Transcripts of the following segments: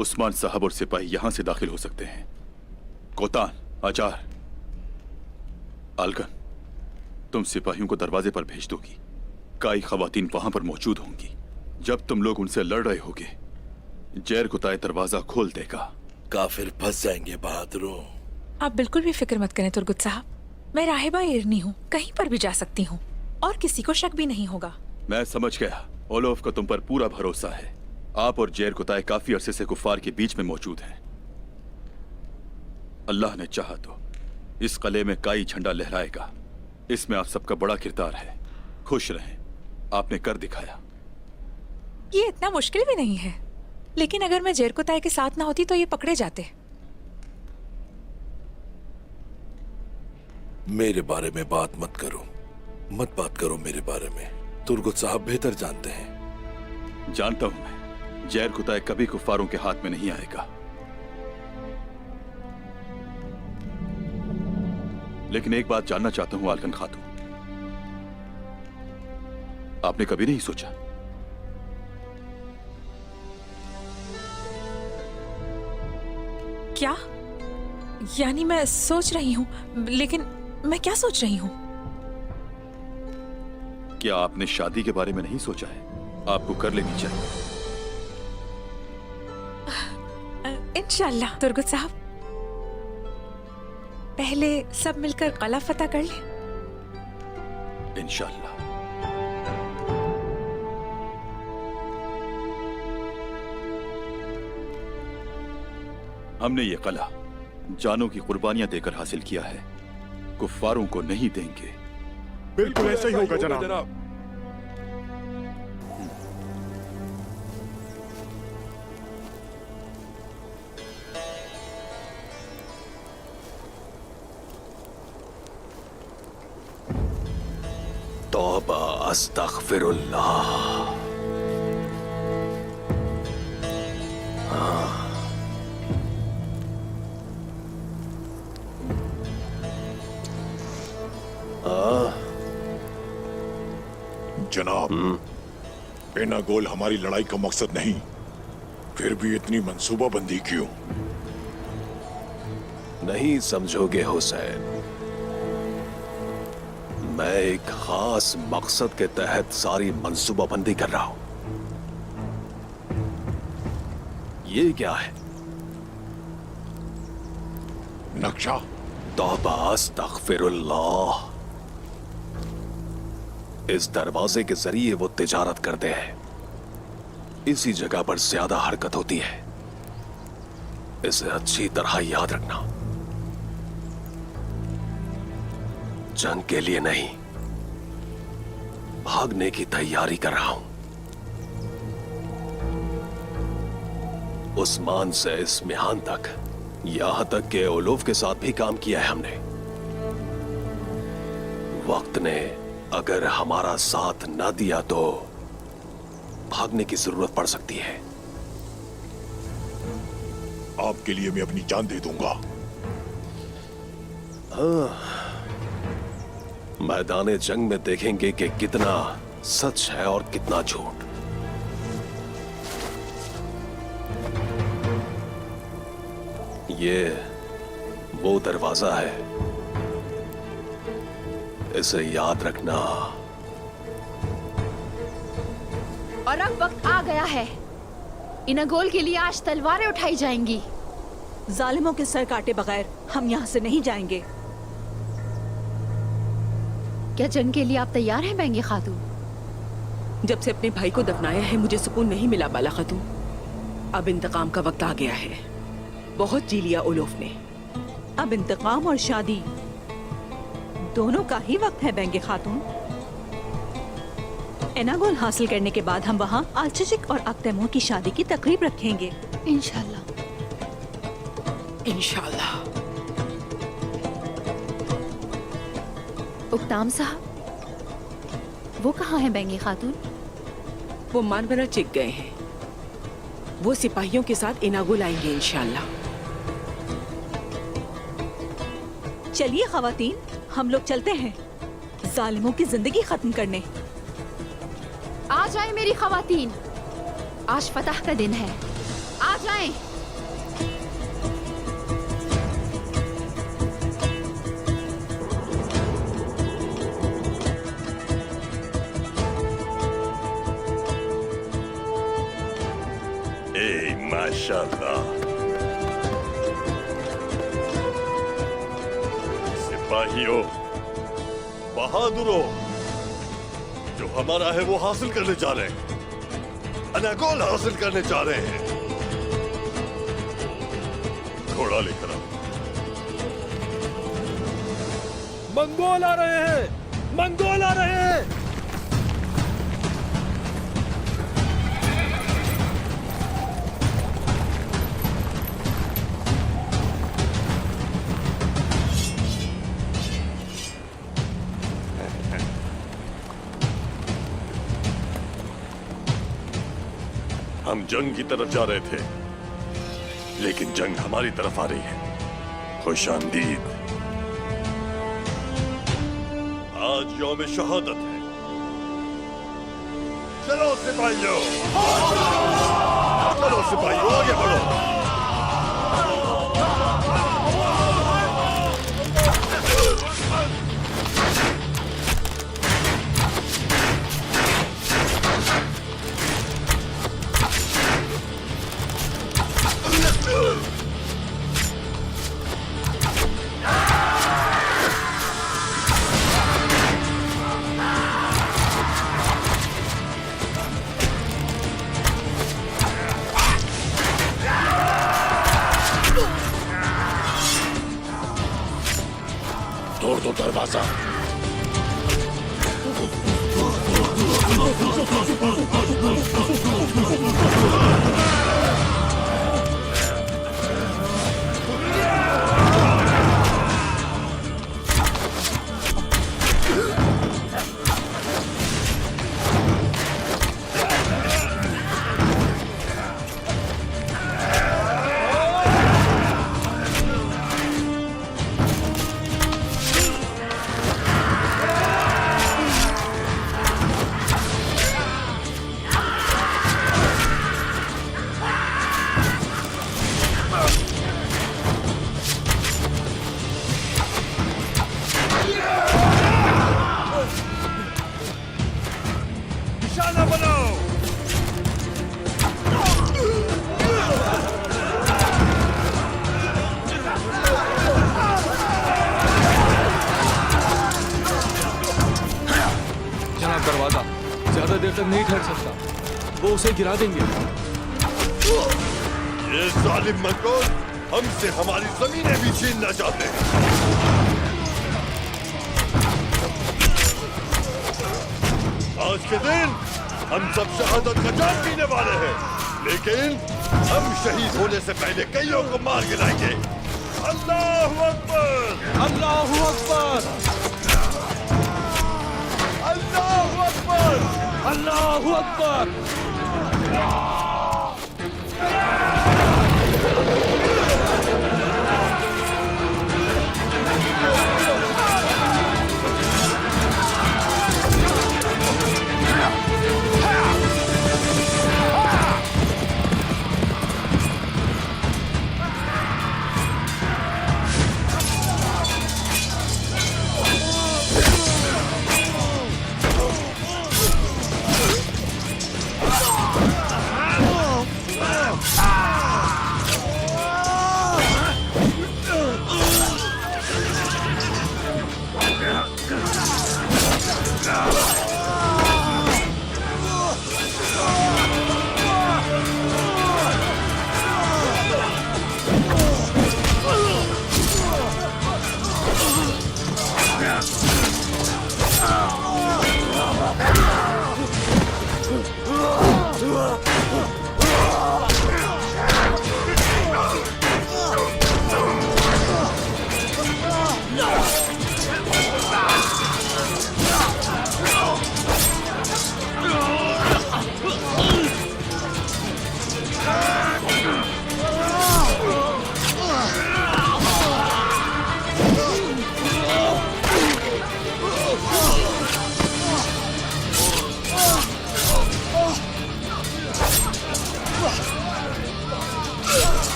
उस्मान साहब और सिपाही यहां से दाखिल हो सकते हैं। कोतान, आचार, आलकन, तुम सिपाहियों को दरवाजे पर भेज दोगी। कई खवातीन वहां पर मौजूद होंगी। जब तुम लोग उनसे लड़ रहे होगे, जैर कुताए दरवाजा खोल देगा। काफिर फंस जाएंगे बहादुरों। आप बिल्कुल भी फिक्र मत करें तुर्गुत साहब, मैं राहिबा इरनी हूँ, कहीं पर भी जा सकती हूँ और किसी को शक भी नहीं होगा। मैं समझ गया, ओलोफ का तुम पर पूरा भरोसा है। आप और जैर कुताए काफी अरसे से कुफार के बीच में मौजूद हैं। अल्लाह ने चाहा तो इस किले में काई झंडा लहराएगा। इसमें आप सबका बड़ा किरदार है। खुश रहें, आपने कर दिखाया। ये इतना मुश्किल भी नहीं है, लेकिन अगर मैं जैर कुताए के साथ ना होती तो ये पकड़े जाते। मेरे बारे में बात मत बात करो मेरे बारे में। तुर्गुत साहब बेहतर जानते हैं। जानता हूं मैं, जैर कुताए कभी कुफारों के हाथ में नहीं आएगा। लेकिन एक बात जानना चाहता हूं आलकन खातून, आपने कभी नहीं सोचा क्या? यानी मैं सोच रही हूँ, लेकिन मैं क्या सोच रही हूँ? क्या आपने शादी के बारे में नहीं सोचा है? आपको कर लेनी चाहिए। इंशाल्लाह तुर्गुत साहब, पहले सब मिलकर किला फतह कर लें। इंशाल्लाह। हमने ये किला जानों की कुर्बानियां देकर हासिल किया है, कुफ्फारों को नहीं देंगे। बिल्कुल ऐसा ही होगा जनाब। तौबा अस्तगफिरुल्लाह। जनाब, एनागोल हमारी लड़ाई का मकसद नहीं, फिर भी इतनी मंसूबाबंदी क्यों? नहीं समझोगे हुसैन, मैं एक खास मकसद के तहत सारी मंसूबाबंदी कर रहा हूं। ये क्या है? नक्शा। तौबा अस्तगफिरुल्लाह। इस दरवाजे के जरिए वो तिजारत करते हैं। इसी जगह पर ज्यादा हरकत होती है। इसे अच्छी तरह याद रखना। जंग के लिए नहीं, भागने की तैयारी कर रहा हूं। उस्मान से इस्मिहान तक, यहां तक के ओलोफ के साथ भी काम किया है हमने। वक्त ने अगर हमारा साथ न दिया तो भागने की जरूरत पड़ सकती है। आपके लिए मैं अपनी जान दे दूंगा। मैदान जंग में देखेंगे कि कितना सच है और कितना झूठ। ये वो दरवाजा है, इसे याद रखना। और अब वक्त आ गया है, इनागोल के लिए आज तलवारें उठाई जाएंगी। जालिमों के सर काटे बगैर हम यहाँ से नहीं जाएंगे। क्या जंग के लिए आप तैयार हैं बेंगी खातून? जब से अपने भाई को दफनाया है मुझे सुकून नहीं मिला बाला खातून। अब इंतकाम का वक्त आ गया है। बहुत जी लिया ओलोफ ने। अब इंतकाम और शादी दोनों का ही वक्त है बेंगे खातून। एनागोल हासिल करने के बाद हम वहाँ आल्चिशिक और अक्तैमूर की शादी की तकरीब रखेंगे। इंशाल्लाह। इंशाल्लाह। उक्ताम साहब, वो कहाँ हैं बेंगी खातून? वो मानवरा चिक गए हैं। वो सिपाहियों के साथ इनागोल आएंगे इंशाल्लाह। चलिए खवातीन, हम लोग चलते हैं जालिमों की जिंदगी खत्म करने। आ जाए मेरी खवातीन, आज फतह का दिन है। आ जाएं। माशाल्लाह। सिपाहियों, बहादुरों, जो हमारा है वो हासिल करने जा रहे हैं, अनागोल हासिल करने जा रहे हैं। घोड़ा लेकर आओ। मंगोल आ रहे हैं, मंगोल आ रहे हैं। हम जंग की तरफ जा रहे थे, लेकिन जंग हमारी तरफ आ रही है। खुशामदीद। आज यौम शहादत है। चलो सिपाहियों, चलो सिपाहियों, आगे बढ़ो। तोड़ दो दरवाजा। निशाना बनाओ। जनाब, दरवाजा ज्यादा देर तक नहीं ठहर सकता, वो उसे गिरा देंगे। ये जालिम मंगोल हमसे हमारी जमीनें भी छीनना चाहते हैं। आज के दिन हम सब शहादत का जाम पीने वाले हैं, लेकिन हम शहीद होने से पहले कईयों को मार गिराएंगे। अल्लाहू अकबर, अल्लाहू अकबर, अल्लाहू अकबर, अल्लाहू अकबर।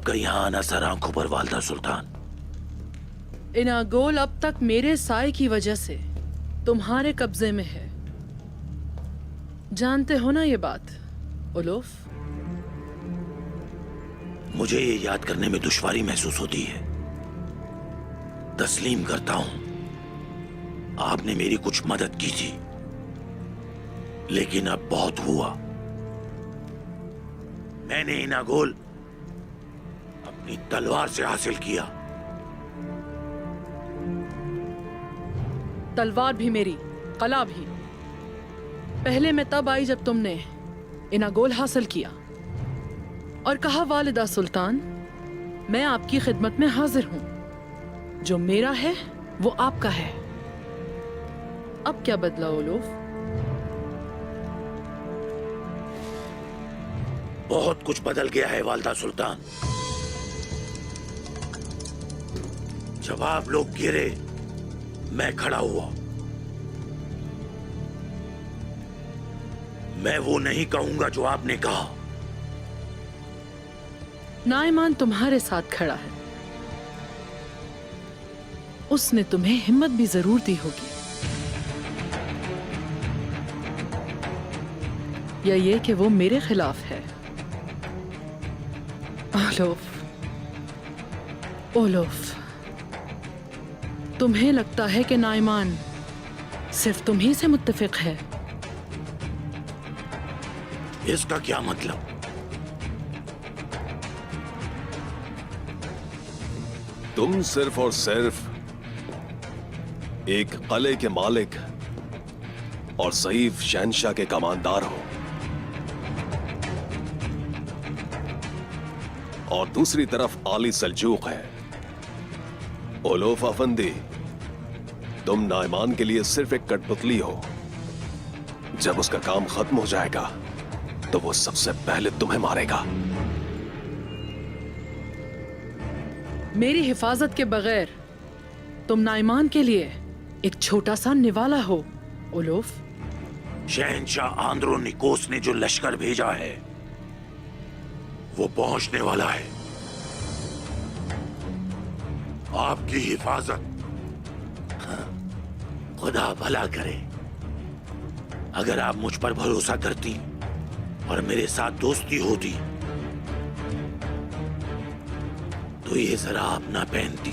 आपका यहाँ आना सर आंखों पर वालदा सुल्तान। इनागोल अब तक मेरे साय की वजह से तुम्हारे कब्जे में है, जानते हो ना ये बात उलूफ? मुझे ये याद करने में दुश्वारी महसूस होती है। तस्लीम करता हूं आपने मेरी कुछ मदद की थी, लेकिन अब बहुत हुआ। मैंने इनागोल अपनी तलवार से हासिल किया। तलवार भी मेरी, कला भी। पहले मैं तब आई जब तुमने इनागोल हासिल किया और कहा वालिदा सुल्तान, मैं आपकी खिदमत में हाजिर हूं। जो मेरा है वो आपका है। अब क्या बदला उलूफ? बहुत कुछ बदल गया है वालिदा सुल्तान। जब आप लोग गिरे मैं खड़ा हुआ। मैं वो नहीं कहूंगा जो आपने कहा। नाइमान तुम्हारे साथ खड़ा है। उसने तुम्हें हिम्मत भी जरूर दी होगी, या ये कि वो मेरे खिलाफ है। ओलोफ, ओलोफ, तुम्हें लगता है कि नाइमान सिर्फ तुम ही से मुत्तफिक है। इसका क्या मतलब? तुम सिर्फ और सिर्फ एक किले के मालिक और ज़ईफ शहंशाह के कमांडर हो, और दूसरी तरफ आली सल्जूक है। ओलोफ अफंदी, तुम नाइमान के लिए सिर्फ एक कठपुतली हो। जब उसका काम खत्म हो जाएगा तो वो सबसे पहले तुम्हें मारेगा। मेरी हिफाजत के बगैर तुम नाइमान के लिए एक छोटा सा निवाला हो उलूफ। शहंशाह आंद्रोनिकोस ने जो लश्कर भेजा है वो पहुंचने वाला है। आपकी हिफाजत खुदा भला करे। अगर आप मुझ पर भरोसा करती और मेरे साथ दोस्ती होती तो ये जरा आप ना पहनती।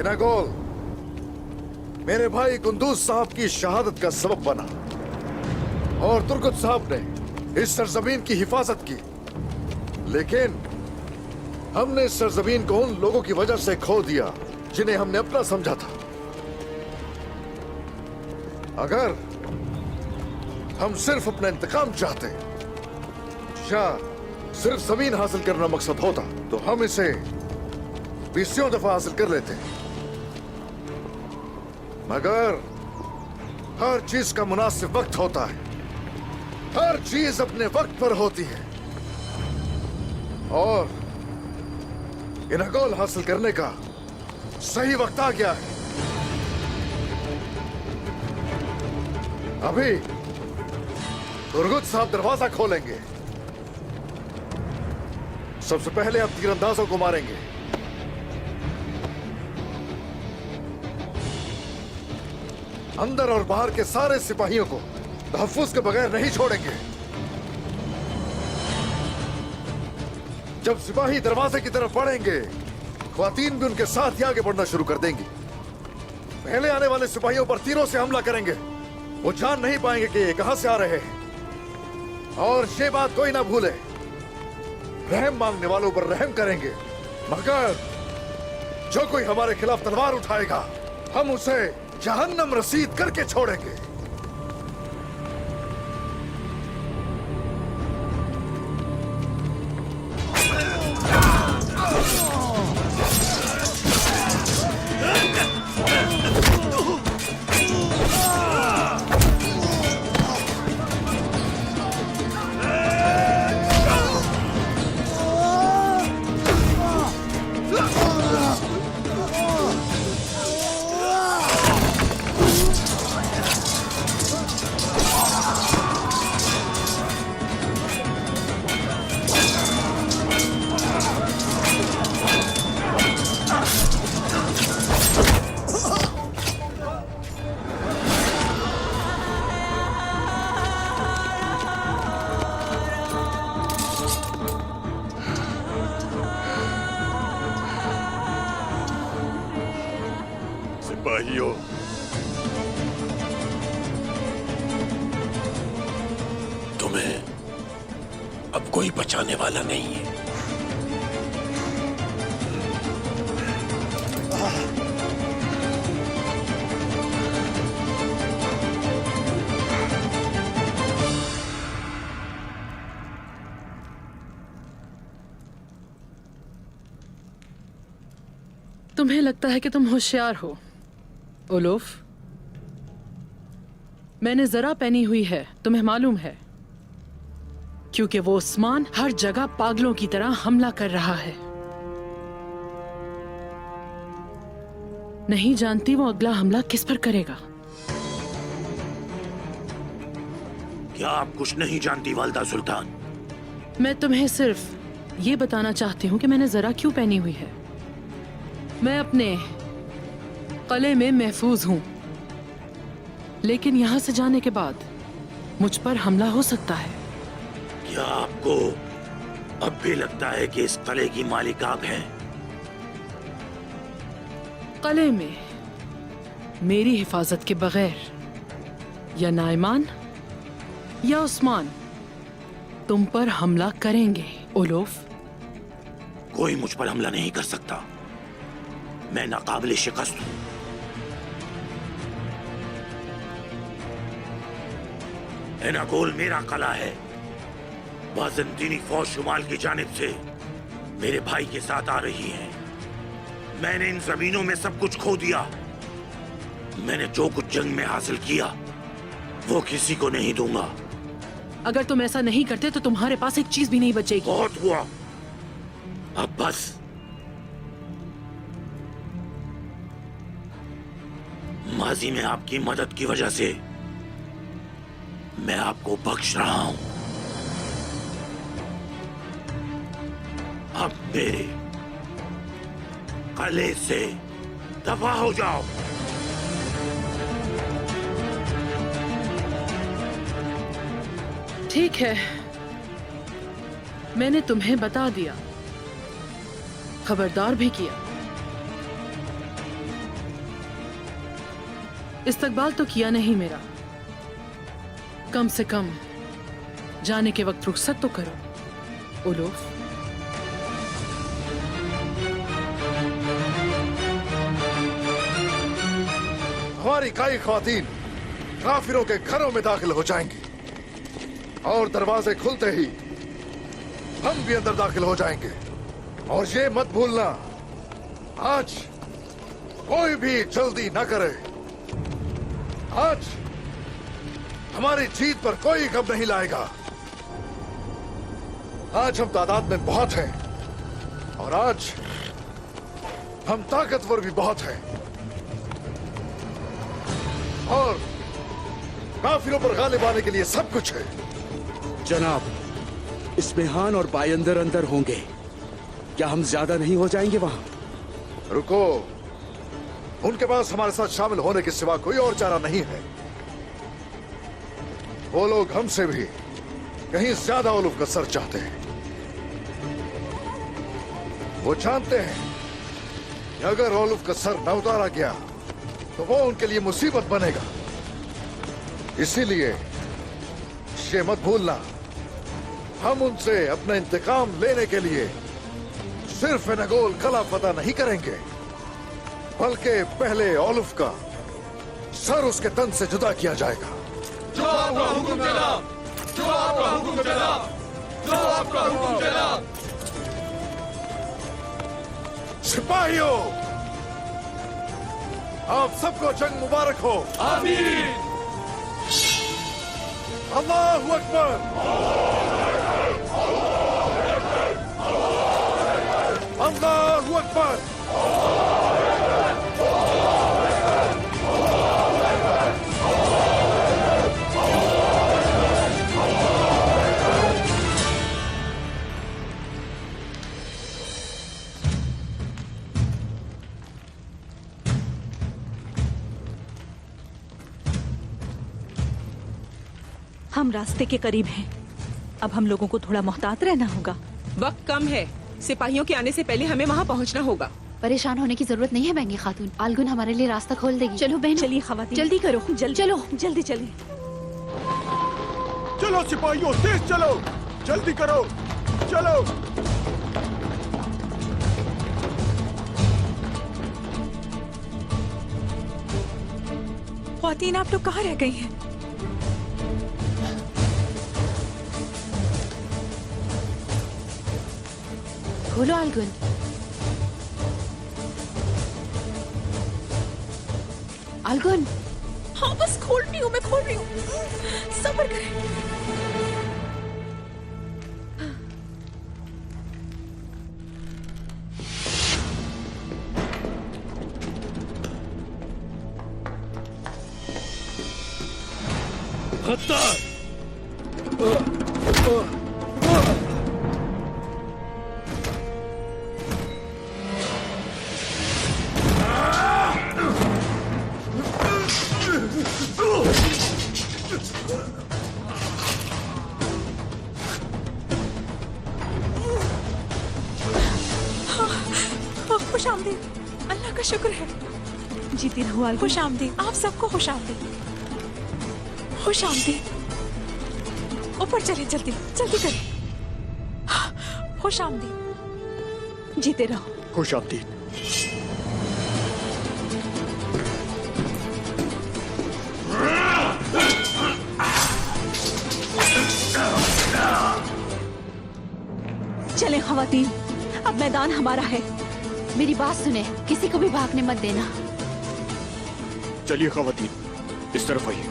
इनागोल मेरे भाई कुंदूज साहब की शहादत का सबब बना और तुर्गत साहब ने इस सरजमीन की हिफाजत की, लेकिन हमने इस सरजमीन को उन लोगों की वजह से खो दिया जिन्हें हमने अपना समझा था। अगर हम सिर्फ अपना इंतकाम चाहते या सिर्फ जमीन हासिल करना मकसद होता तो हम इसे 20 दफा हासिल कर लेते। मगर हर चीज का मुनासिब वक्त होता है, हर चीज अपने वक्त पर होती है, और इनागोल हासिल करने का सही वक्त आ गया है। अभी तुर्गुत साहब दरवाजा खोलेंगे। सबसे पहले आप तीरंदाजों को मारेंगे। अंदर और बाहर के सारे सिपाहियों को तहफ्फुज के बगैर नहीं छोड़ेंगे। जब सिपाही दरवाजे की तरफ बढ़ेंगे, ख्वातीन भी उनके साथ ही आगे बढ़ना शुरू कर देंगी। पहले आने वाले सिपाहियों पर तीरों से हमला करेंगे। वो जान नहीं पाएंगे कि ये कहां से आ रहे हैं। और ये बात कोई ना भूले, रहम मांगने वालों पर रहम करेंगे, मगर जो कोई हमारे खिलाफ तलवार उठाएगा हम उसे जहन्नम रसीद करके छोड़ेंगे। सिपाहियों, तुम्हें अब कोई बचाने वाला नहीं है। तुम्हें लगता है कि तुम होशियार हो ओलोफ। मैंने जरा पहनी हुई है, तुम्हें मालूम है, क्योंकि वो उस्मान हर जगह पागलों की तरह हमला कर रहा है। नहीं जानती वो अगला हमला किस पर करेगा। क्या आप कुछ नहीं जानती वालिदा सुल्तान? मैं तुम्हें सिर्फ ये बताना चाहती हूँ कि मैंने जरा क्यों पहनी हुई है। मैं अपने किले में महफूज हूं, लेकिन यहां से जाने के बाद मुझ पर हमला हो सकता है। क्या आपको अब भी लगता है कि इस किले की मालिक आप हैं? किले में मेरी हिफाजत के बगैर या नाइमान या उस्मान तुम पर हमला करेंगे ओलोफ। कोई मुझ पर हमला नहीं कर सकता। मैं नाकाबिल शिकस्त हूं। एनागोल मेरा किला है। बाज़ंतीनी फौज शुमाल की जानिब से मेरे भाई के साथ आ रही है। मैंने इन जमीनों में सब कुछ खो दिया। मैंने जो कुछ जंग में हासिल किया वो किसी को नहीं दूंगा। अगर तुम ऐसा नहीं करते तो तुम्हारे पास एक चीज भी नहीं बचेगी। बहुत हुआ, अब बस। माजी में आपकी मदद की वजह से मैं आपको बख्श रहा हूं। अब मेरे किले से दफा हो जाओ। ठीक है, मैंने तुम्हें बता दिया, खबरदार भी किया। इस्तकबाल तो किया नहीं मेरा, कम से कम जाने के वक्त रुखसत तो करो ओलोफ। हमारी कई ख्वातीन काफिरों के घरों में दाखिल हो जाएंगी और दरवाजे खुलते ही हम भी अंदर दाखिल हो जाएंगे। और ये मत भूलना, आज कोई भी जल्दी न करे। आज हमारी जीत पर कोई गम नहीं लाएगा। आज हम तादाद में बहुत हैं और आज हम ताकतवर भी बहुत हैं और काफिरों पर गालिब आने के लिए सब कुछ है। जनाब, इस्मिहान और बायंदर अंदर होंगे, क्या हम ज्यादा नहीं हो जाएंगे वहां? रुको, उनके पास हमारे साथ शामिल होने के सिवा कोई और चारा नहीं है। वो लोग हमसे भी कहीं ज्यादा उलूफ का सर चाहते हैं। वो जानते हैं कि अगर ओलुफ का सर न उतारा गया तो वो उनके लिए मुसीबत बनेगा। इसीलिए ये मत भूलना, हम उनसे अपना इंतकाम लेने के लिए सिर्फ एनागोल किला फतह नहीं करेंगे, बल्कि पहले ओलुफ का सर उसके तन से जुदा किया जाएगा। जो आपका हुक्म जनाब, जो आपका हुक्म जनाब, जो आपका हुक्म जनाब। सिपाहियों, आप सबको जंग मुबारक हो। आमीन। अल्लाहु अकबर। अल्लाहु अकबर। हम रास्ते के करीब हैं। अब हम लोगों को थोड़ा मोहतात रहना होगा। वक्त कम है, सिपाहियों के आने से पहले हमें वहाँ पहुँचना होगा। परेशान होने की जरूरत नहीं है महंगी खातून। आलगुन हमारे लिए रास्ता खोल देगी। चलो बहन, चलिए खवातीन, जल्दी करो, जल्दी चलो। जल्दी चलिए। चलो सिपाहियों, तेज चलो, जल्दी करो, चलो। ख्वातीन, आप लोग कहाँ रह गई हैं? खोलो आलगुन। आलगुन, हाँ बस खोल रही हूँ, मैं खोल रही हूँ, सब्र करें। खुश आमदीद, अल्लाह का शुक्र है। जीती रहो आलगुन। खुश आमदीद, आप सबको खुश आमदीद। खुश आमदीद। ऊपर चले, जल्दी जल्दी करें। खुश आमदीद। जीते रहो। खुश आमदीद। चले खवातीन, अब मैदान हमारा है। मेरी बात सुने, किसी को भी भागने मत देना। चलिए खवातीन, इस तरफ आइए।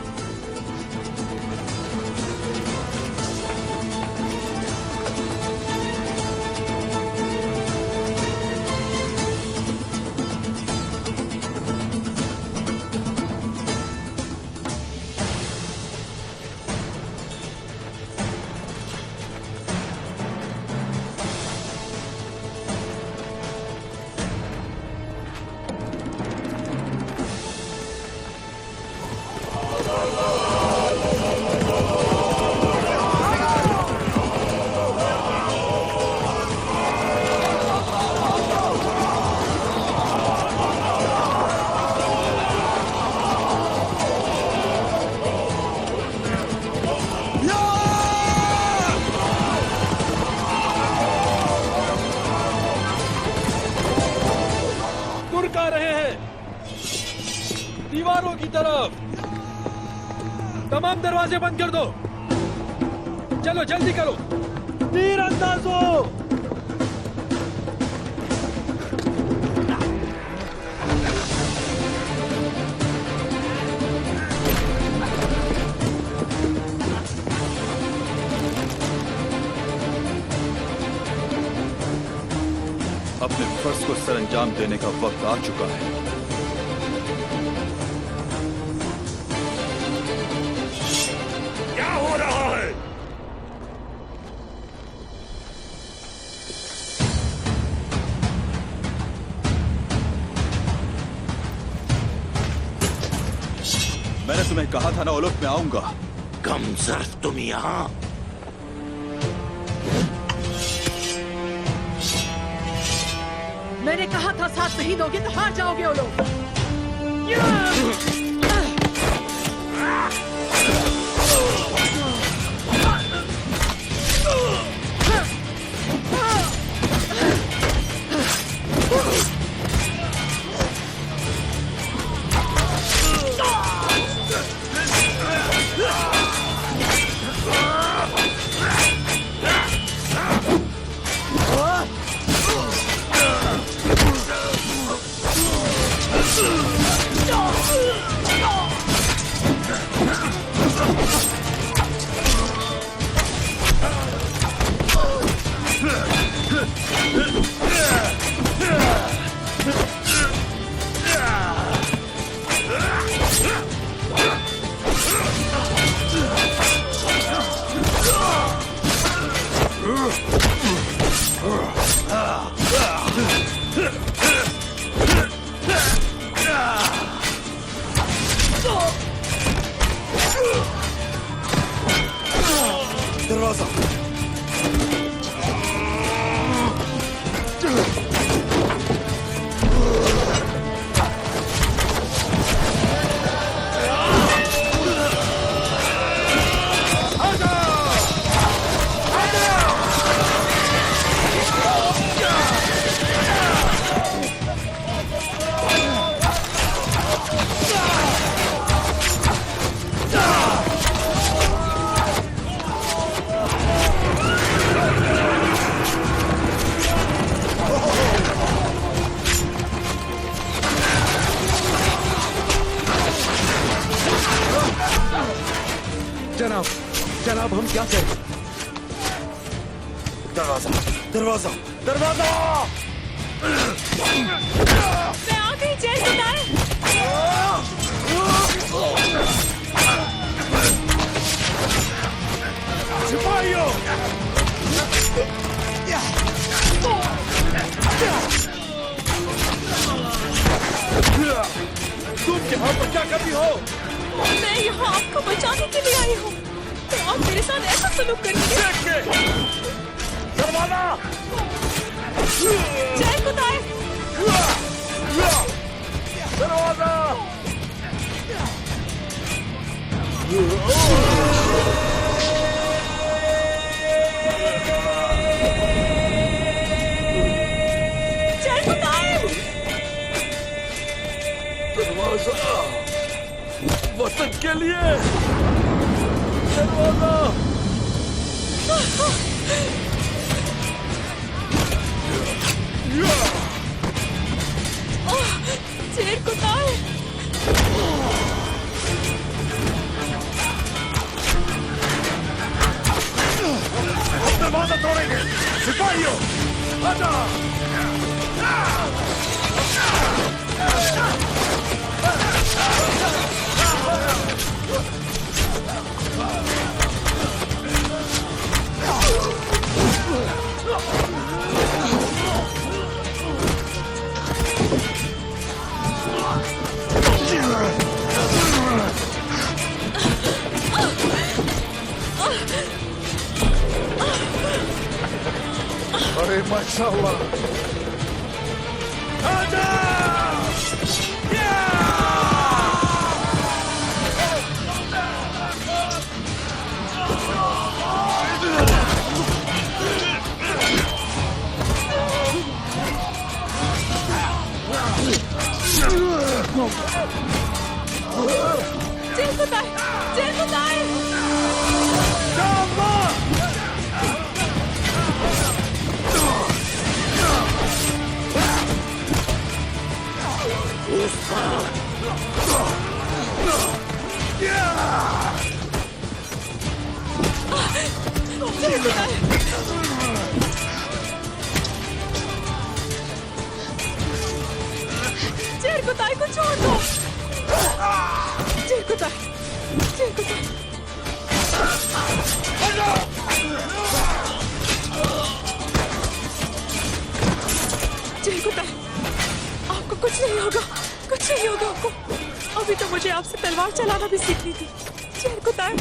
दीवारों की तरफ। तमाम दरवाजे बंद कर दो। चलो जल्दी करो। तीरंदाजों, अपने फर्ज को सरअंजाम देने का वक्त आ चुका है। क्या हो रहा है? मैंने तुम्हें कहा था ना ओलोफ में आऊंगा। कम ज़र्फ तुम यहाँ। मैंने कहा था साथ नहीं दोगे तो हार जाओगे वो लोग। दरवाजा अब हम क्या करें? दरवाजा दरवाजा दरवाजा! मैं आ गई, जेल कुताए। सिपाहियों! तुम यहाँ पर क्या कर रही हो? मैं यहाँ आपको बचाने के लिए आई हूँ। तो आप मेरे साथ ऐसा सलूक करेंगे? दरवाजा! जेल कुताए। दरवाजा! जेल कुताए। दरवाजा! वतन के लिए! दरवाजा! जेल कुताए। दरवाजा तोड़ेंगे! सिपाहियों! आजा! अरे माशाअल्लाह! आजा! जेल कुताए। जेल कुताए। जेल कुताए को छोड़ दो। जेल कुताए। जेल कुताए। जेल कुताए, आपको कुछ नहीं होगा। कुछ नहीं होगा आपको। अभी तो मुझे आपसे तलवार चलाना भी सीखनी थी। जेल कुताए।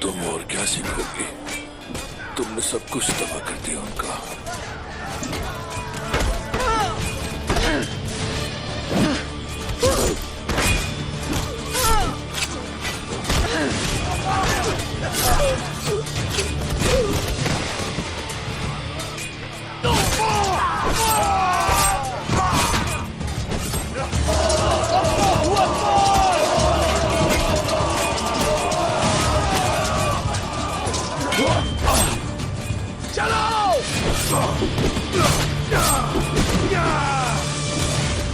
तुम और क्या सीखोगी? तुमने सब कुछ तबाह कर दिया उनका।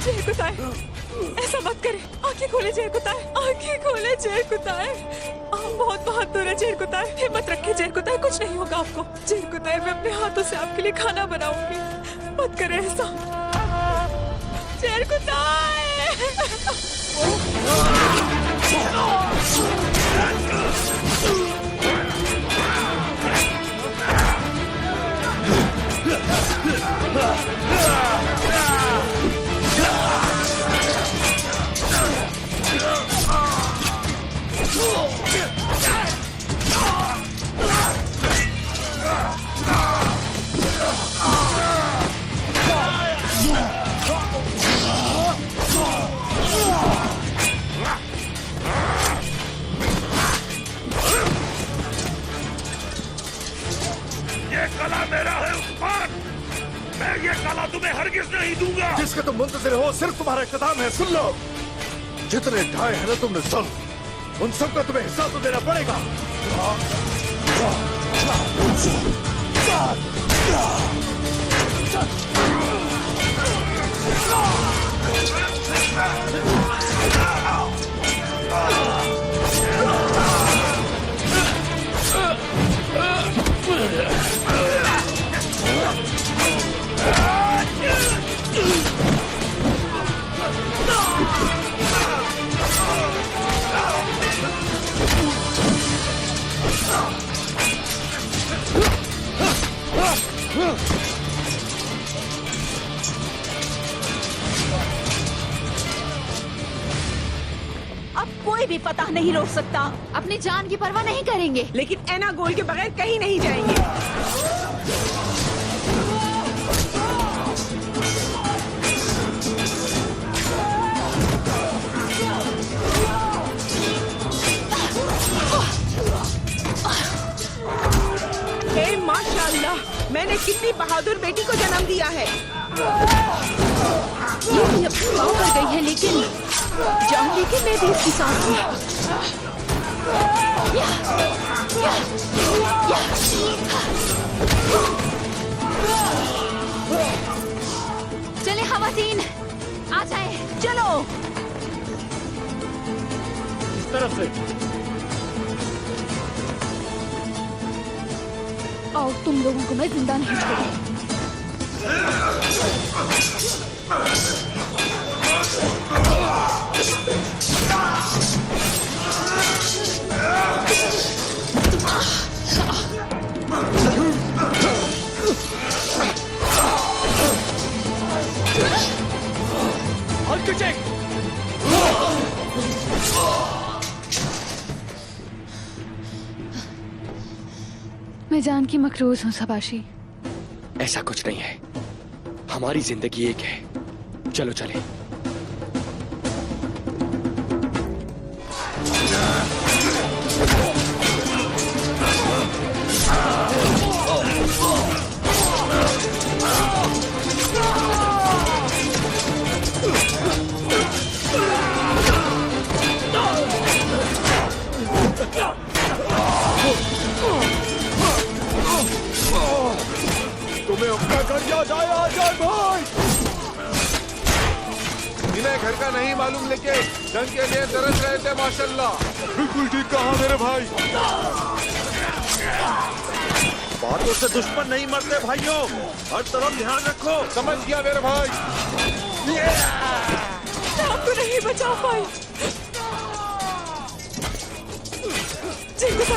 जेल कुताए, ऐसा मत करे। आंखें खोले जेल कुताए। आंखें खोले जेल कुताए। आप बहुत बहादुर है जेल कुताए। हिम्मत रखिए जेल कुताए, कुछ नहीं होगा आपको। जेल कुताए, मैं अपने हाथों से आपके लिए खाना बनाऊंगी। मत करे ऐसा। जेल कुताए। ये कला मेरा है उस्मान। मैं ये कला तुम्हें हरगिज नहीं दूंगा। जिसके तुम मुंतजिर हो सिर्फ तुम्हारा इख्तिताम है। सुन लो, जितने ढाए हैं ना तुमने सुन, उन सबका तुम्हें हिस्सा तो देना पड़ेगा। कोई भी फतह नहीं रोक सकता। अपनी जान की परवाह नहीं करेंगे। लेकिन एना गोल के बगैर कहीं नहीं जाएंगे। हे माशाअल्लाह, मैंने कितनी बहादुर बेटी को जन्म दिया है। ये भी अपनी माँ कर गई है, लेकिन जान लेके मैं भी इसकी साथ हूँ। चले खवातीन, आ जाए। चलो इस तरफ से। आओ, तुम लोगों को मैं जिंदा नहीं छोड़ूंगी। और पीछे। मैं जान की मकरूज हूँ सबाशी। ऐसा कुछ नहीं है, हमारी जिंदगी एक है। चलो चले। तुम्हें अपना घर याद आया आजाद भाई? इन्हें घर का नहीं मालूम, लेके जंग के लिए तरस रहे थे माशाल्लाह। बिल्कुल ठीक कहा मेरे भाई। बातों से दुश्मन नहीं मरते भाइयों, हर तरफ ध्यान रखो। समझ गया मेरे भाई? आपको नहीं बचा पाई। जिंदा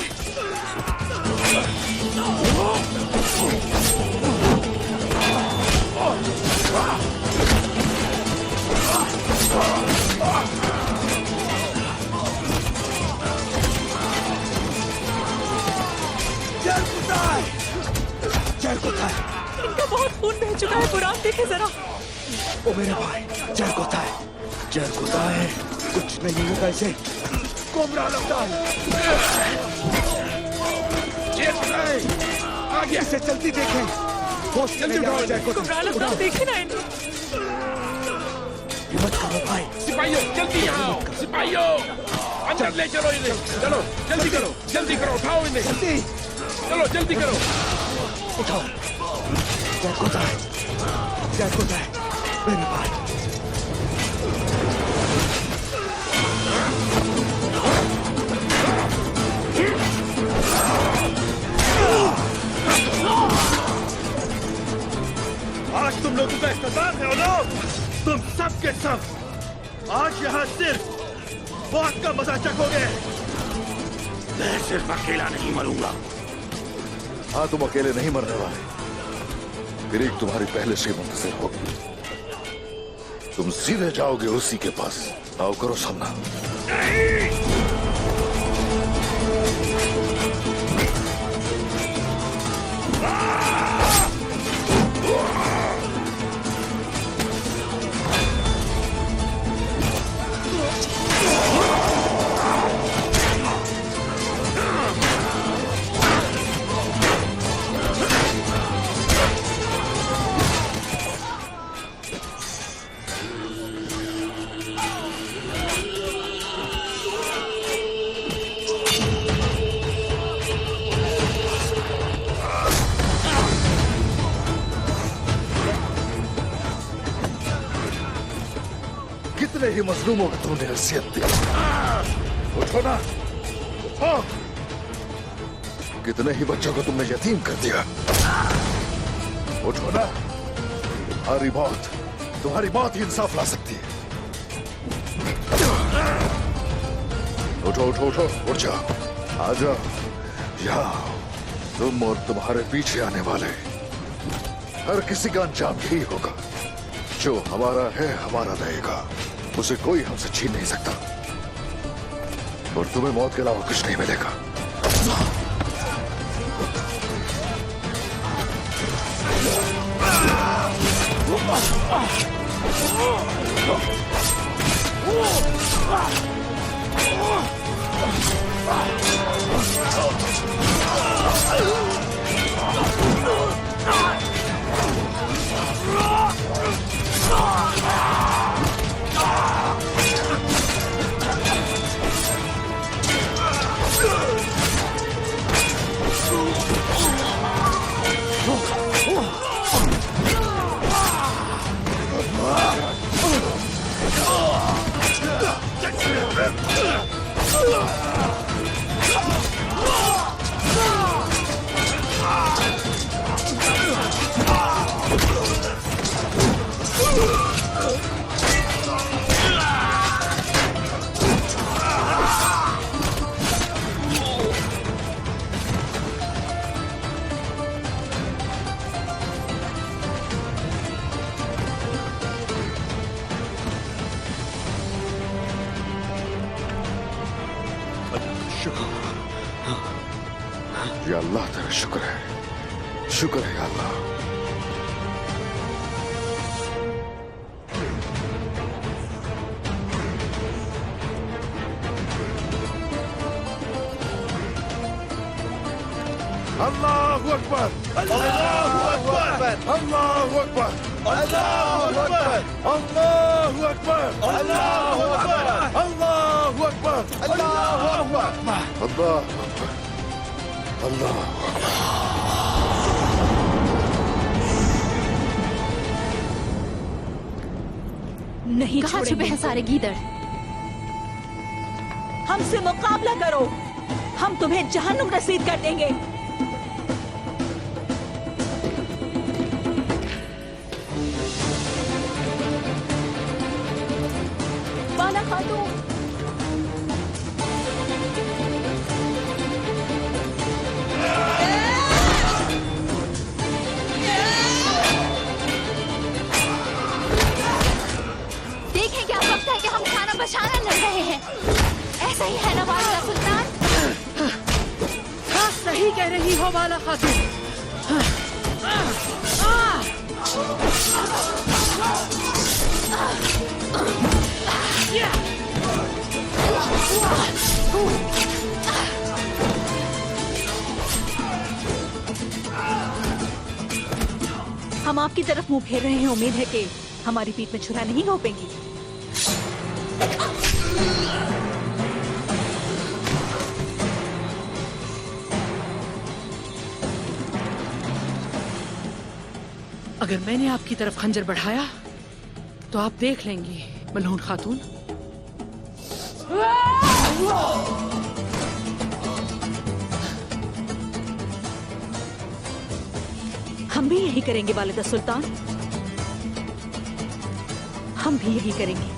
इनका बहुत खून बह चुका है। बुरान देखे जरा। ओ मेरे भाई, जहर कोता है, कुछ नहीं होगा इसे। गुमराह लगता है। आगे से चलती देखें। जल्दी उठाओ जहर कोता। गुमराह लगता है, देखे ना इन्हें। हिम्मत करो भाई। सिपाहियों जल्दी आओ। सिपाहियों अंदर ले चलो इन्हें। चलो जल्दी करो, जल्दी करो, उठाओ इन्हें। जल्दी चलो जल्दी करो। उठाओ। जहर कोता है मेरे भाई। आज तुम लोगों का इख्तिताम है औलाद। तुम सब के सब आज यहाँ सिर्फ मौत का मजा चखोगे। मैं सिर्फ अकेला नहीं मरूंगा। हाँ, तुम अकेले नहीं मरने वाले। फिर एक तुम्हारी पहले से मुंतजिर होगी। तुम सीधे जाओगे उसी के पास। आओ करो सामना। कितने ही मजलूमों को तुमने हैसियत दी। उठो ना, उठो। कितने ही बच्चों को तुमने यतीम कर दिया। उठो ना, तुम्हारी मौत ही इंसाफ ला सकती है। उठो उठो उठो, उठ जाओ, आ जाओ। यहाँ तुम और तुम्हारे पीछे आने वाले हर किसी का अंजाम यही होगा। जो हमारा है हमारा रहेगा, उसे कोई हमसे छीन नहीं सकता। और तुम्हें मौत के अलावा कुछ नहीं मिलेगा। या अल्लाह तेरा शुक्र है, शुक्र है या अल्लाह। अल्लाहु अकबर, अल्लाहु अकबर, अल्लाहु अकबर, अल्लाहु अकबर, अल्लाहु अकबर, अल्लाहु अकबर, अल्लाहु अकबर, अल्लाहु अकबर, अल्लाहु अकबर, अल्लाहु अकबर। नहीं कहाँ छुपे हैं सारे गीदड़? हमसे मुकाबला करो, हम तुम्हें जहन्नुम नसीब कर देंगे। बाला खातून, देखें क्या वक्त है कि हम खाना बचाना लड़ रहे हैं। ऐसा ही है ना वालिदा सुल्तान? हाँ, सही कह रही हो वाला खातून। हम आपकी तरफ मुंह फेर रहे हैं। उम्मीद है कि हमारी पीठ में छुरा नहीं घोंपेंगी। अगर मैंने आपकी तरफ खंजर बढ़ाया तो आप देख लेंगी मलहून खातून। हम भी यही करेंगे वालिदा सुल्तान, हम भी यही करेंगे।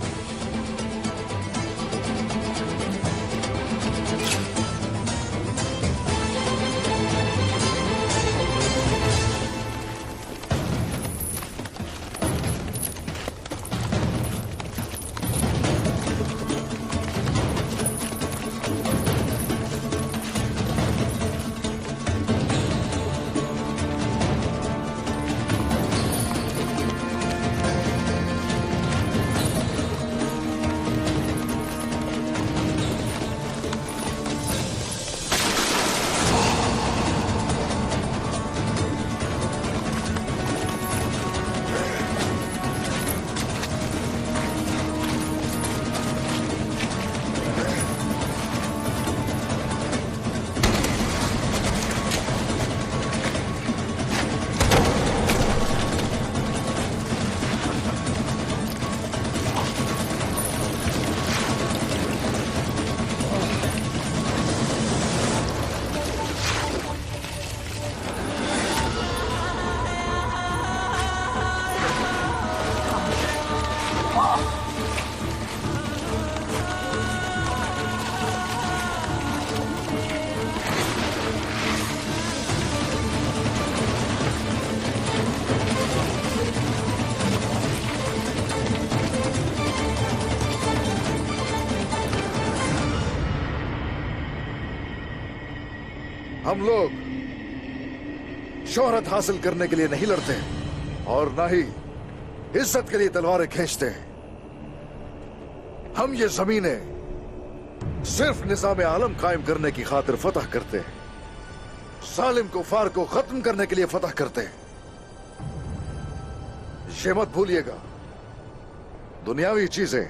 हम लोग शोहरत हासिल करने के लिए नहीं लड़ते और ना ही इज्जत के लिए तलवारें खींचते हैं। हम ये जमीनें सिर्फ निजाम आलम कायम करने की खातिर फतह करते हैं, सालिम कुफार को खत्म करने के लिए फतह करते हैं। ये मत भूलिएगा, दुनियावी चीजें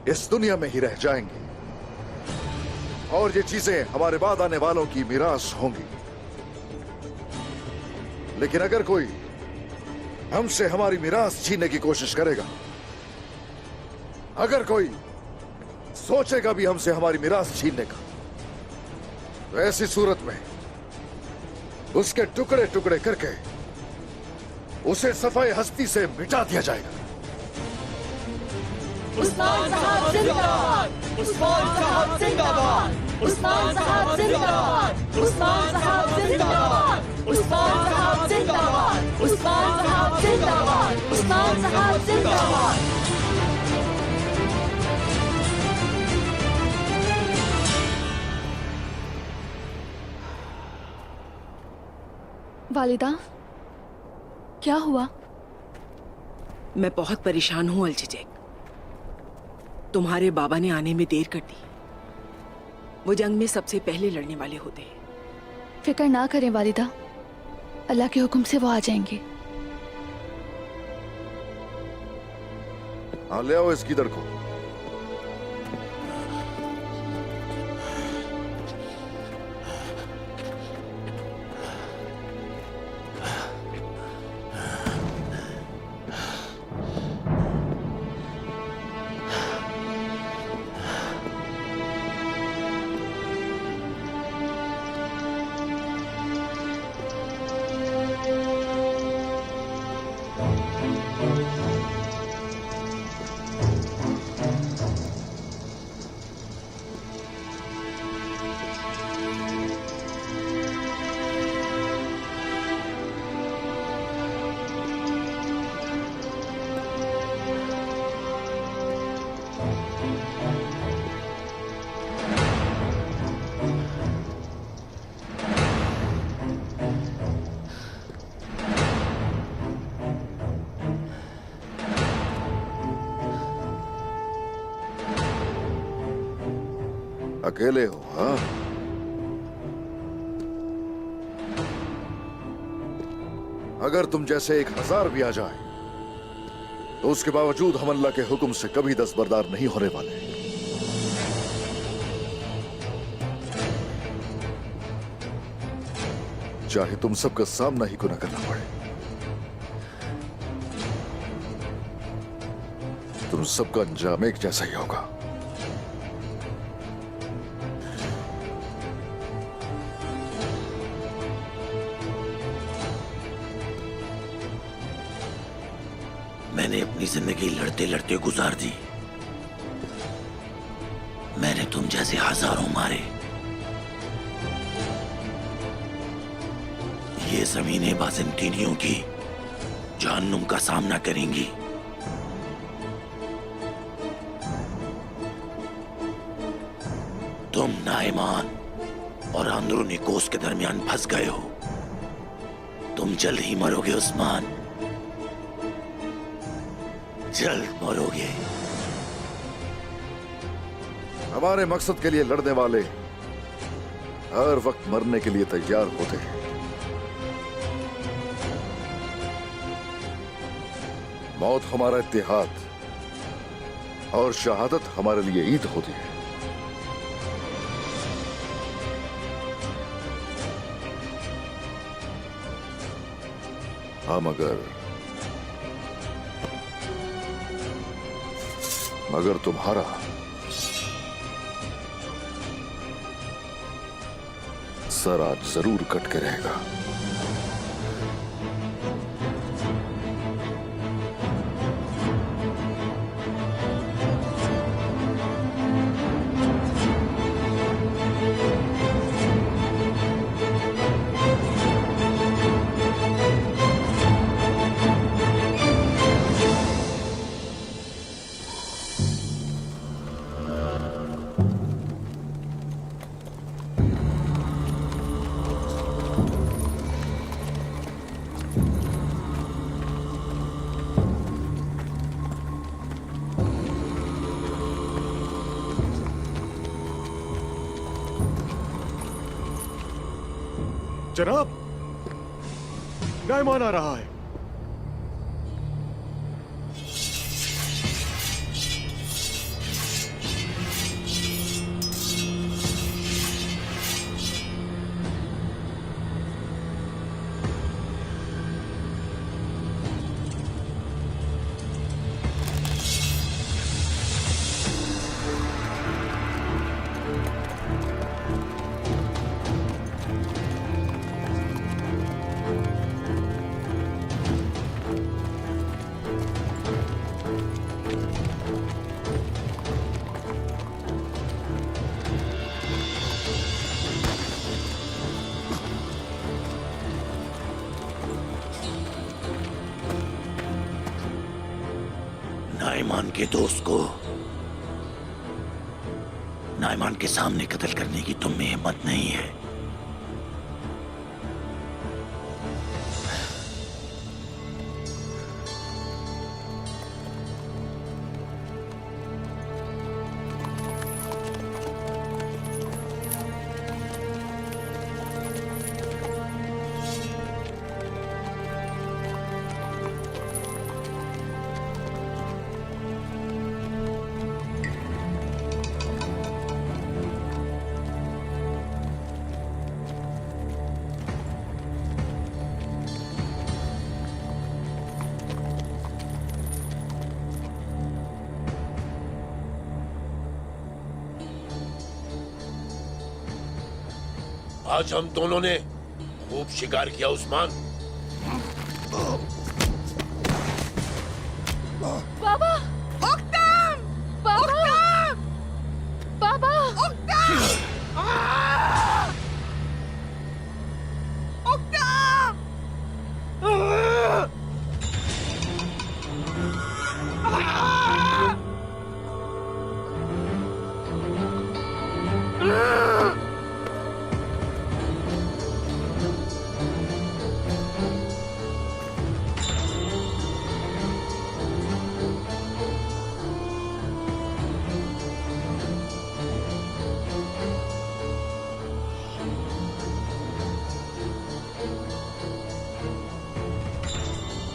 इस दुनिया में ही रह जाएंगी और ये चीजें हमारे बाद आने वालों की मीरास होंगी। लेकिन अगर कोई हमसे हमारी मीरास छीनने की कोशिश करेगा, अगर कोई सोचेगा भी हमसे हमारी मीरास छीनने का, तो ऐसी सूरत में उसके टुकड़े टुकड़े करके उसे सफाई हस्ती से मिटा दिया जाएगा। उस्मान साहब जिंदाबाद, उस्मान साहब जिंदाबाद, उस्मान साहब जिंदाबाद, उस्मान साहब जिंदाबाद, उस्मान साहब जिंदाबाद, उस्मान साहब जिंदाबाद, उस्मान साहब जिंदाबाद। वालिदा, क्या हुआ? मैं बहुत परेशान हूँ अलचिचेक। तुम्हारे बाबा ने आने में देर कर दी। वो जंग में सबसे पहले लड़ने वाले होते हैं। फिक्र ना करें वालिदा, अल्लाह के हुक्म से वो आ जाएंगे। हाँ, ले आओ इस गिदड़ को। अकेले हो? हाँ, अगर तुम जैसे 1000 भी आ जाए तो उसके बावजूद हम अल्लाह के हुक्म से कभी दस्तबरदार नहीं होने वाले। चाहे तुम सबका सामना ही क्यों न करना पड़े, तुम सबका अंजाम एक जैसा ही होगा। मैंने अपनी जिंदगी लड़ते लड़ते गुजार दी। मैंने तुम जैसे हजारों मारे। ये जमीनें बाज़ंतीनियों की जहन्नुम का सामना करेंगी। तुम नाइमान और अंदरूनी कोस के दरमियान फंस गए हो। तुम जल्द ही मरोगे उस्मान, जल्द मरोगे। हमारे मकसद के लिए लड़ने वाले हर वक्त मरने के लिए तैयार होते हैं। मौत हमारा इत्तेहाद और शहादत हमारे लिए ईद होती है। हाँ, मगर तुम्हारा सर आज जरूर कट के रहेगा। जनाब, नाइमान आ रहा है। नाइमान के दोस्त को नाइमान के सामने कत्ल करने की तुम में हिम्मत नहीं है। आज हम दोनों ने खूब शिकार किया उस्मान। बाबा, ओक्तम! बाबा! बाबा!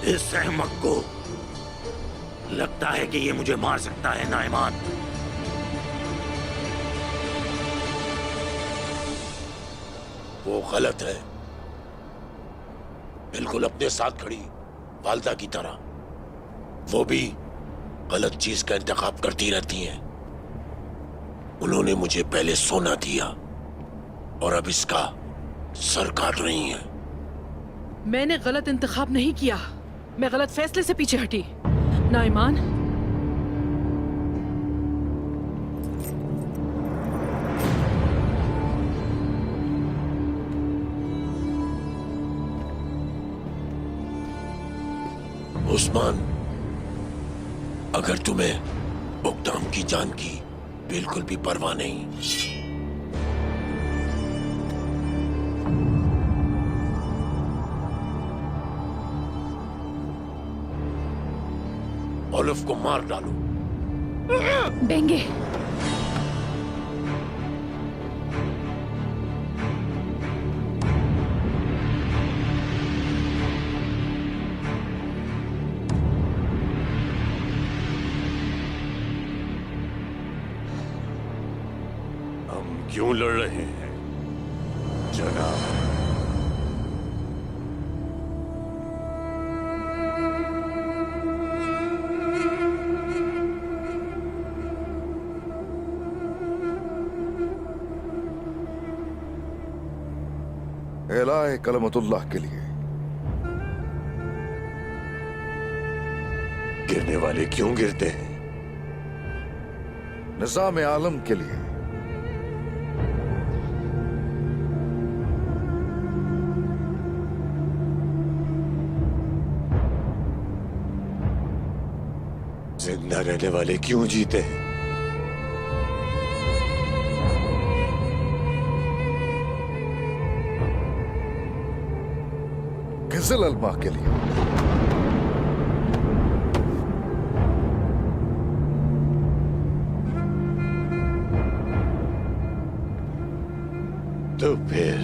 इस अहमक को लगता है कि ये मुझे मार सकता है नाइमान। वो गलत है, बिल्कुल अपने साथ खड़ी वालदा की तरह। वो भी गलत चीज का इंतखाब करती रहती हैं। उन्होंने मुझे पहले सोना दिया और अब इसका सर काट रही हैं। मैंने गलत इंतखाब नहीं किया, मैं गलत फैसले से पीछे हटी। नाइमान, उस्मान, अगर तुम्हें उक्ताम की जान की बिल्कुल भी परवाह नहीं, ओलिव को मार डालो। बेंगे, हम क्यों लड़ रहे हैं जनाब? एलाए कलमतुल्लाह के लिए। गिरने वाले क्यों गिरते हैं? निजाम आलम के लिए। जिंदा रहने वाले क्यों जीते हैं? गिज़ल अल्मा के लिए। तो फिर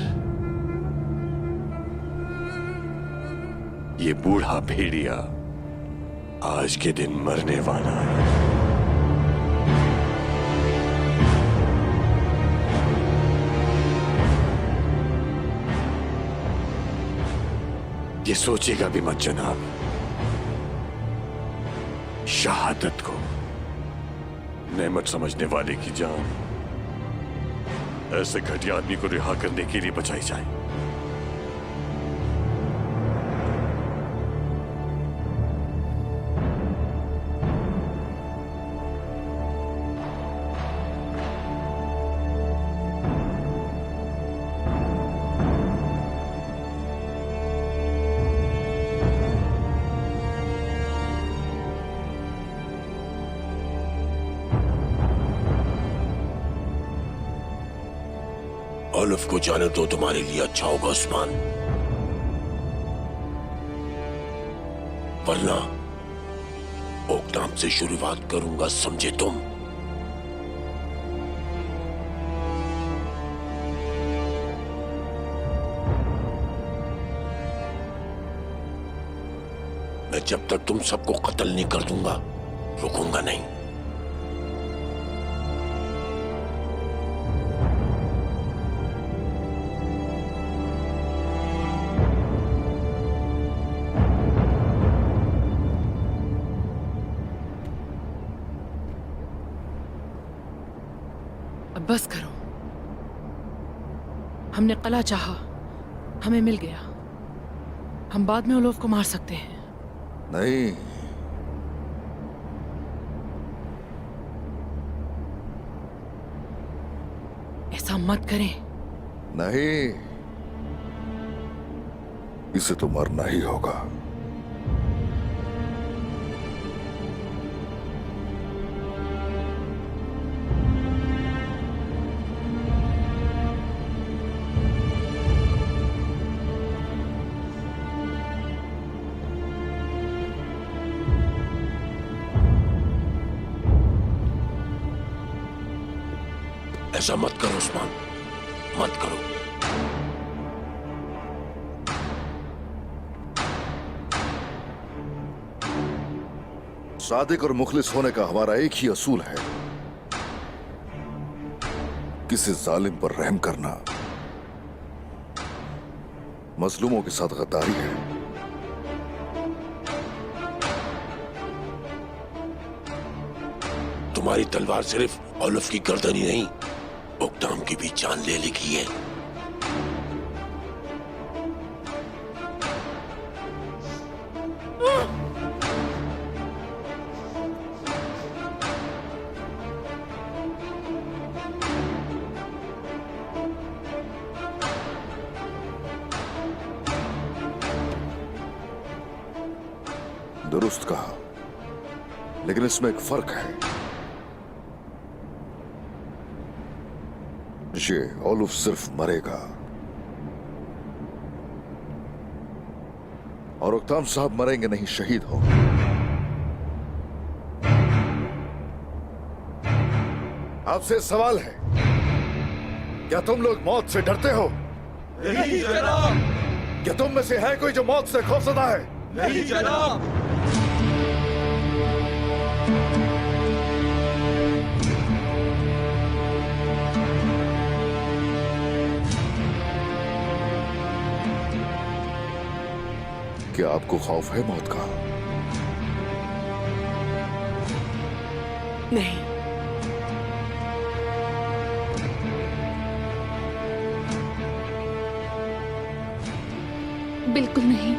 ये बूढ़ा भेड़िया आज के दिन मरने वाला है। ये सोचेगा भी मत जनाब, शहादत को नेमत समझने वाले की जान ऐसे घटिया आदमी को रिहा करने के लिए बचाई जाए। ओलिव को जाने दो, तुम्हारे लिए अच्छा होगा उस्मान, वरना ओकनाम से शुरुआत करूंगा, समझे तुम? मैं जब तक तुम सबको कत्ल नहीं कर दूंगा रुकूंगा नहीं। अब बस करो। हमने कला चाहा, हमें मिल गया। हम बाद में ओलोफ को मार सकते हैं। नहीं, ऐसा मत करें। नहीं, इसे तो मरना ही होगा। ऐसा मत करो उस्मान, मत करो। सादिक और मुखलिस होने का हमारा एक ही असूल है, किसी जालिम पर रहम करना मजलूमों के साथ गद्दारी है। तुम्हारी तलवार सिर्फ ओलिव की गर्दन ही नहीं, ओकनाम की भी जान ले लेगी है। दुरुस्त कहा, लेकिन इसमें एक फर्क है। ये ओलिव सिर्फ मरेगा और ओकनाम साहब मरेंगे नहीं, शहीद होंगे। आपसे सवाल है, क्या तुम लोग मौत से डरते हो? नहीं जनाब। क्या तुम में से है कोई जो मौत से खौफजदा है? नहीं जनाब। क्या आपको खौफ है मौत का? नहीं। बिल्कुल नहीं।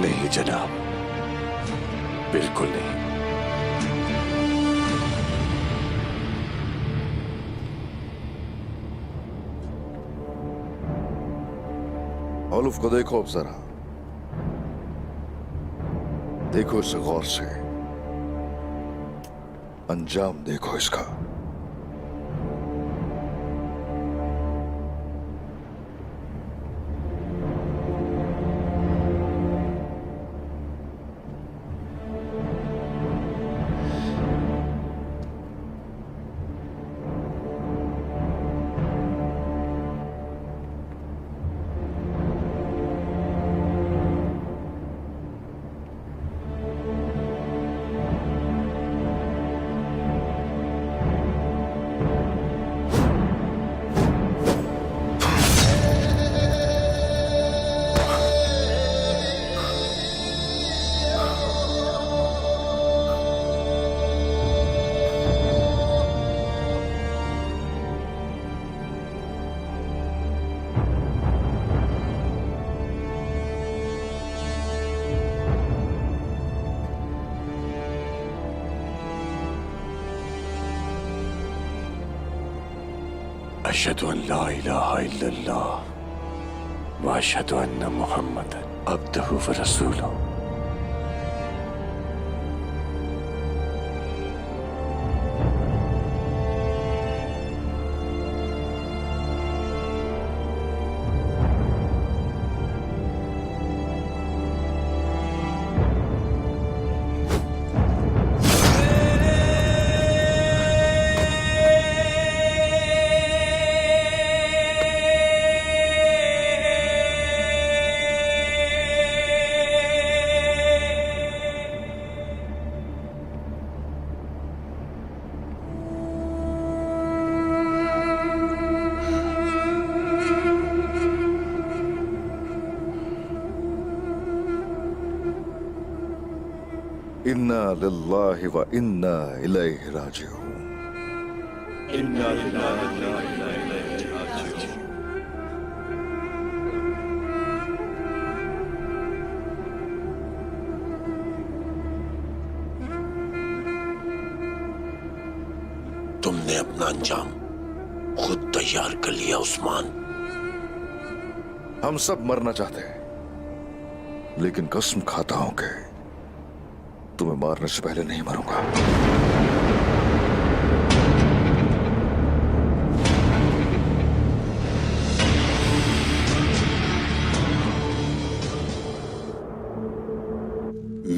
नहीं जनाब, बिल्कुल नहीं। ओलिव को देखो अब जरा, देखो इसे गौर से, अंजाम देखो इसका। अशहदु अन ला इलाहा इल्लल्लाह व अशहदु अन्ना मुहम्मदन अब्दुहु व रसूलुहु। इन्ना लिल्लाहि व इन्ना इलैहि राजिऊन। इन्ना लिल्लाहि व इन्ना इलैहि राजिऊन। तुमने अपना अंजाम खुद तैयार कर लिया उस्मान। हम सब मरना चाहते हैं, लेकिन कसम खाता हूं कि तुम्हें मारने से पहले नहीं मरूंगा।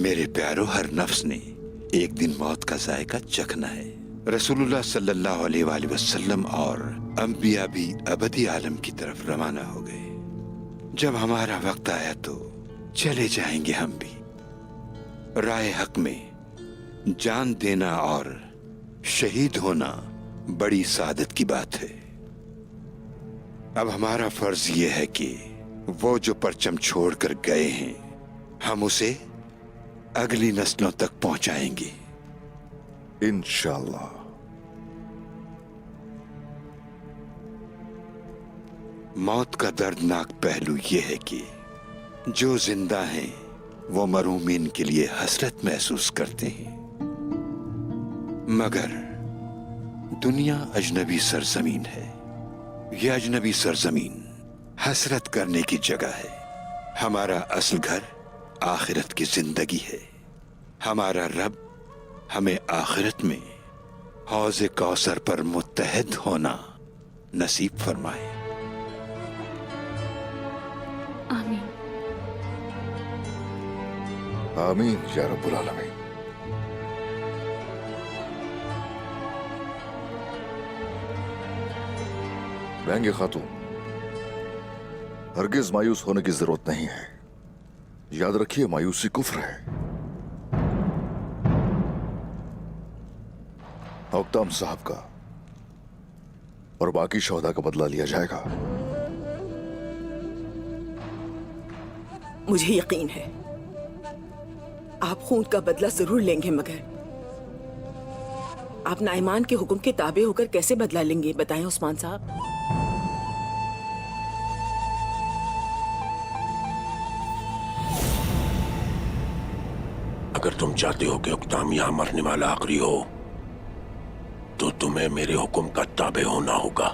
मेरे प्यारो, हर नफ्स ने एक दिन मौत का जायका चखना है। रसूलुल्लाह सल्लल्लाहु अलैहि वसल्लम और अंबिया भी अबदी आलम की तरफ रवाना हो गए। जब हमारा वक्त आया तो चले जाएंगे हम भी। राय हक में जान देना और शहीद होना बड़ी सादत की बात है। अब हमारा फर्ज ये है कि वो जो परचम छोड़कर गए हैं, हम उसे अगली नस्लों तक पहुंचाएंगे इंशाअल्लाह। मौत का दर्दनाक पहलू यह है कि जो जिंदा हैं वो मरूमीन के लिए हसरत महसूस करते हैं, मगर दुनिया अजनबी सरजमीन है। यह अजनबी सरजमीन हसरत करने की जगह है। हमारा असल घर आखिरत की जिंदगी है। हमारा रब हमें आखिरत में हौज़े कौसर पर मुत्तहद होना नसीब फरमाए। आमीन। आमीन या रब्बुल आलमीन। महंगे खातून, हरगिज मायूस होने की जरूरत नहीं है। याद रखिए, मायूसी कुफ्र है। औकताम साहब का और बाकी शोहदा का बदला लिया जाएगा। मुझे यकीन है आप खून का बदला जरूर लेंगे, मगर आप नाइमान के हुक्म के ताबे होकर कैसे बदला लेंगे, बताएं उस्मान साहब। अगर तुम चाहते हो कि उक्ताम यहां मरने वाला आखिरी हो, तो तुम्हें मेरे हुक्म का ताबे होना होगा।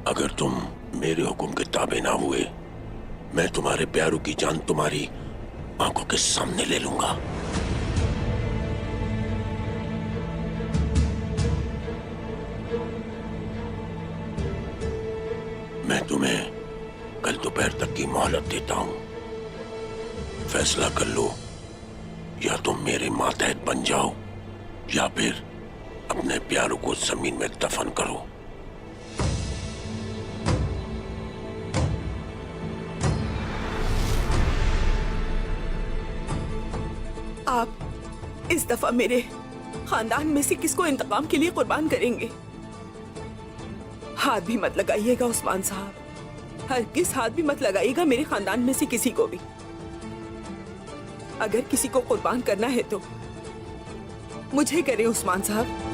अगर तुम मेरे हुक्म के ताबे ना हुए, मैं तुम्हारे प्यारों की जान तुम्हारी आंखों के सामने ले लूंगा। मैं तुम्हें कल दोपहर तक की मोहलत देता हूं। फैसला कर लो, या तुम मेरे मातहत बन जाओ या फिर अपने प्यारों को जमीन में दफन करो। आप इस दफा मेरे खानदान में से किसको इंतकाम के लिए कुर्बान करेंगे? हाथ भी मत लगाइएगा उस्मान साहब, हरगिज़ हाथ भी मत लगाइएगा मेरे खानदान में से किसी को भी। अगर किसी को कुर्बान करना है तो मुझे करें उस्मान साहब।